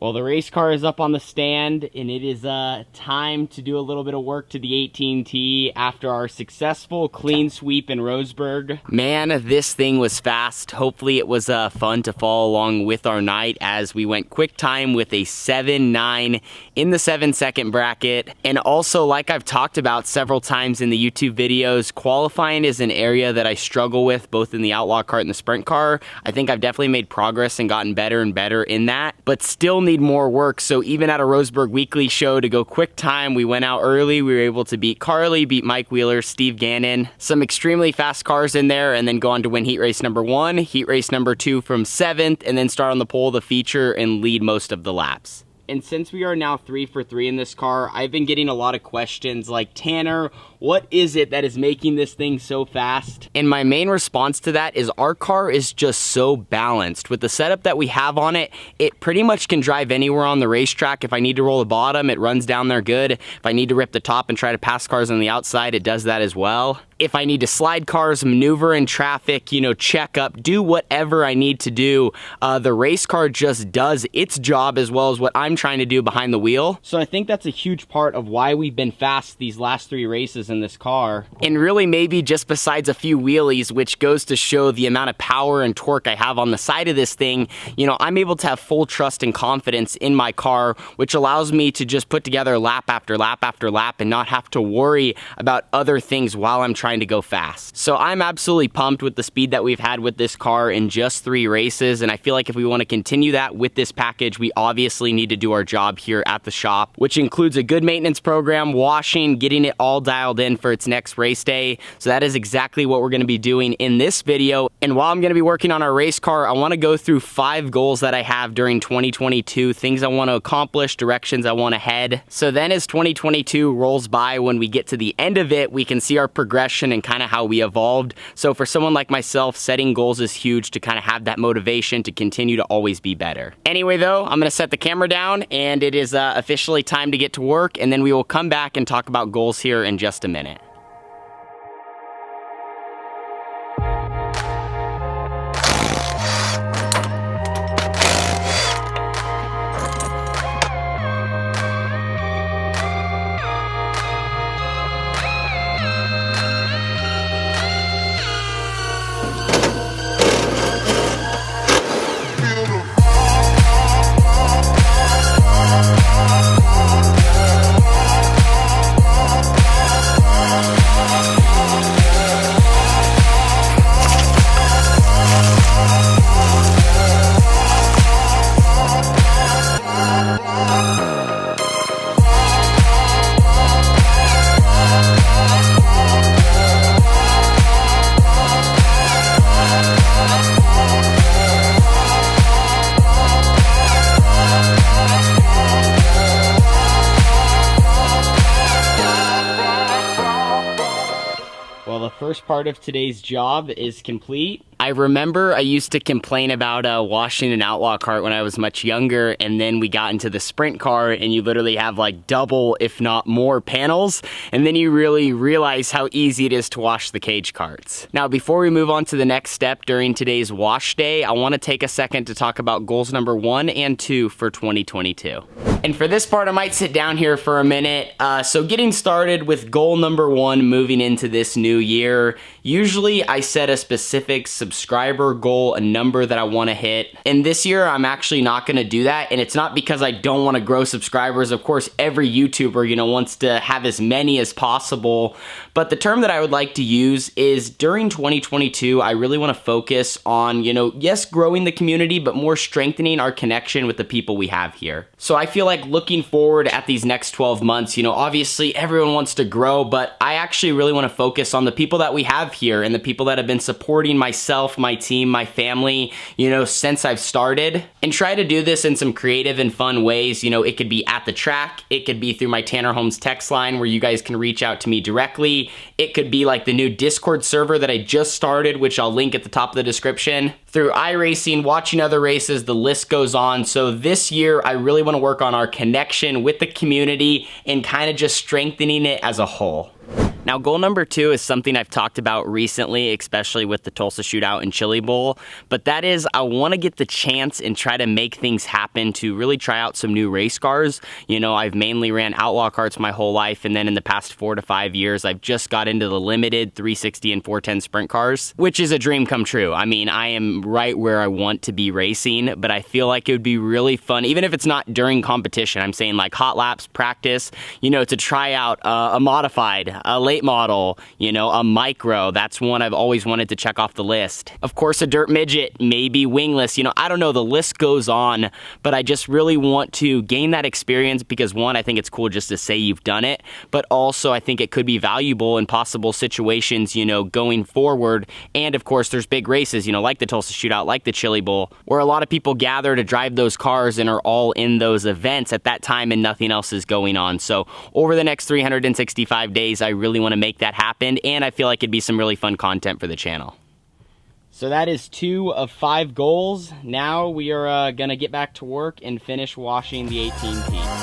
Well, the race car is up on the stand, and it is time to do a little bit of work to the 18T after our successful clean sweep in Roseburg. Man, this thing was fast. Hopefully it was fun to follow along with our night as we went quick time with a 7.9 in the 7-second bracket. And also, like I've talked about several times in the YouTube videos, qualifying is an area that I struggle with both in the Outlaw Kart and the Sprint car. I think I've definitely made progress and gotten better and better in that, but still need more work. So even at a Roseburg weekly show to go quick time, we went out early. We were able to beat Carly, beat Mike Wheeler, Steve Gannon, some extremely fast cars in there, and then go on to win heat race number 1, heat race number 2 from 7th, and then start on the pole of the feature and lead most of the laps. And since we are now 3 for 3 in this car, I've been getting a lot of questions like, Tanner, what is it that is making this thing so fast? And my main response to that is our car is just so balanced. With the setup that we have on it, it pretty much can drive anywhere on the racetrack. If I need to roll the bottom, it runs down there good. If I need to rip the top and try to pass cars on the outside, it does that as well. If I need to slide cars, maneuver in traffic, check up, do whatever I need to do, the race car just does its job as well as what I'm trying to do behind the wheel. So I think that's a huge part of why we've been fast these last 3 races in this car. And really maybe just besides a few wheelies, which goes to show the amount of power and torque I have on the side of this thing, I'm able to have full trust and confidence in my car, which allows me to just put together lap after lap after lap and not have to worry about other things while I'm trying to go fast. So I'm absolutely pumped with the speed that we've had with this car in just 3 races, and I feel like if we want to continue that with this package, we obviously need to do our job here at the shop, which includes a good maintenance program, washing, getting it all dialed in for its next race day. So that is exactly what we're going to be doing in this video. And while I'm going to be working on our race car, I want to go through 5 goals that I have during 2022, things I want to accomplish, directions I want to head. So then as 2022 rolls by, when we get to the end of it, we can see our progression and kind of how we evolved. So for someone like myself, setting goals is huge to kind of have that motivation to continue to always be better. Anyway though, I'm going to set the camera down and it is officially time to get to work, and then we will come back and talk about goals here in just a minute. First part of today's job is complete. I remember I used to complain about washing an Outlaw Kart when I was much younger, and then we got into the Sprint car and you literally have like double, if not more panels, and then you really realize how easy it is to wash the cage karts. Now, before we move on to the next step during today's wash day, I want to take a second to talk about goals number 1 and 2 for 2022. And for this part, I might sit down here for a minute. So getting started with goal number 1 moving into this new year, usually I set a specific subscriber goal, a number that I want to hit. And this year, I'm actually not going to do that. And it's not because I don't want to grow subscribers. Of course, every YouTuber, wants to have as many as possible. But the term that I would like to use is during 2022, I really want to focus on, yes, growing the community, but more strengthening our connection with the people we have here. So I feel like looking forward at these next 12 months, obviously everyone wants to grow, but I actually really want to focus on the people that we have here and the people that have been supporting myself, my team, my family, since I've started, and try to do this in some creative and fun ways. It could be at the track, it could be through my Tanner Holmes text line where you guys can reach out to me directly. It could be like the new Discord server that I just started, which I'll link at the top of the description. Through iRacing, watching other races, the list goes on. So this year, I really want to work on our connection with the community and kind of just strengthening it as a whole. Now, goal number 2 is something I've talked about recently, especially with the Tulsa Shootout and Chili Bowl, but that is I want to get the chance and try to make things happen to really try out some new race cars. You know, I've mainly ran Outlaw karts my whole life, and then in the past 4 to 5 years, I've just got into the limited 360 and 410 sprint cars, which is a dream come true. I mean, I am right where I want to be racing, but I feel like it would be really fun, even if it's not during competition. I'm saying like hot laps, practice, you know, to try out a modified, a late model, you know, a micro. That's one I've always wanted to check off the list. Of course, a dirt midget, maybe wingless, you know, I don't know, the list goes on, but I just really want to gain that experience because one, I think it's cool just to say you've done it, but also I think it could be valuable in possible situations, you know, going forward. And of course, there's big races, you know, like the Tulsa Shootout, like the Chili Bowl, where a lot of people gather to drive those cars and are all in those events at that time and nothing else is going on. So over the next 365 days, I really want to make that happen, and I feel like it'd be some really fun content for the channel. So that is 2 of 5 goals. Now we are gonna get back to work and finish washing the 18T.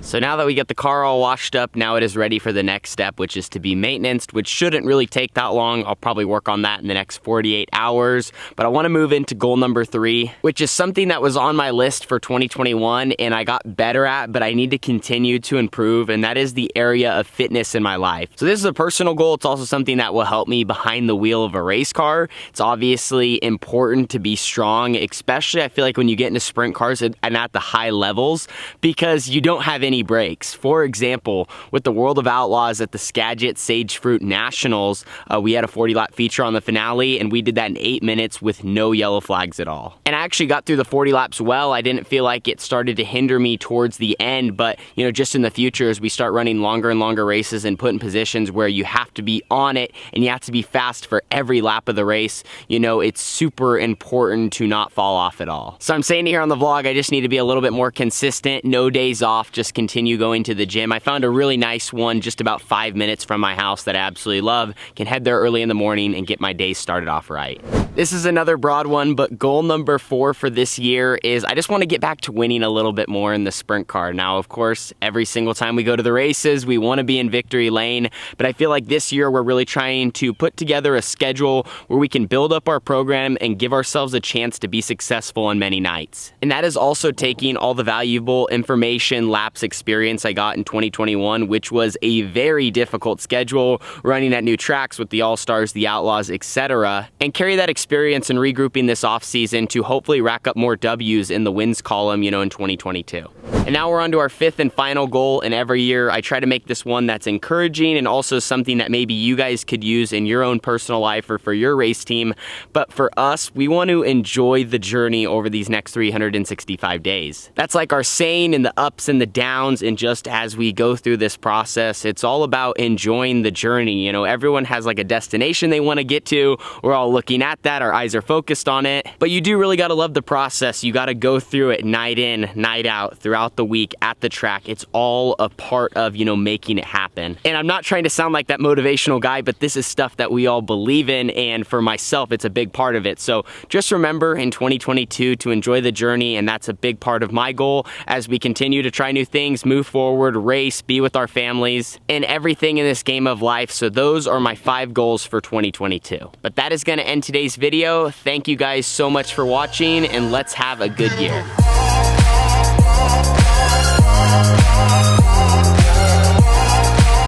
So now that we get the car all washed up, now it is ready for the next step, which is to be maintenanced, which shouldn't really take that long. I'll probably work on that in the next 48 hours. But I want to move into goal number 3, which is something that was on my list for 2021 and I got better at, but I need to continue to improve, and that is the area of fitness in my life. So this is a personal goal. It's also something that will help me behind the wheel of a race car. It's obviously important to be strong, especially I feel like when you get into sprint cars and at the high levels, because you don't have any breaks. For example, with the World of Outlaws at the Skagit Sage Fruit Nationals, we had a 40-lap feature on the finale, and we did that in 8 minutes with no yellow flags at all. And I actually got through the 40 laps well. I didn't feel like it started to hinder me towards the end, but you know, just in the future, as we start running longer and longer races and put in positions where you have to be on it and you have to be fast for every lap of the race, you know, it's super important to not fall off at all. So I'm saying here on the vlog, I just need to be a little bit more consistent, no days off, just continue going to the gym. I found a really nice one just about 5 minutes from my house that I absolutely love. Can head there early in the morning and get my day started off right. This is another broad one, but goal number 4 for this year is I just want to get back to winning a little bit more in the sprint car. Now, of course, every single time we go to the races, we want to be in victory lane, but I feel like this year we're really trying to put together a schedule where we can build up our program and give ourselves a chance to be successful on many nights. And that is also taking all the valuable information, laps, experience I got in 2021, which was a very difficult schedule, running at new tracks with the All-Stars, the Outlaws, etc., and carry that experience and regrouping this off-season to hopefully rack up more W's in the wins column, you know, in 2022. And now we're on to our 5th and final goal, and every year I try to make this one that's encouraging and also something that maybe you guys could use in your own personal life or for your race team. But for us, we want to enjoy the journey over these next 365 days. That's like our saying in the ups and the downs, and just as we go through this process, it's all about enjoying the journey. You know, everyone has like a destination they want to get to. We're all looking at that, our eyes are focused on it, but you do really got to love the process. You got to go through it night in, night out, throughout the week at the track. It's all a part of, you know, making it happen. And I'm not trying to sound like that motivational guy, but this is stuff that we all believe in, and for myself, it's a big part of it. So just remember in 2022 to enjoy the journey, and that's a big part of my goal as we continue to try new things, move forward, race, be with our families, and everything in this game of life. So those are my 5 goals for 2022. But that is going to end today's video. Thank you guys so much for watching, and let's have a good year.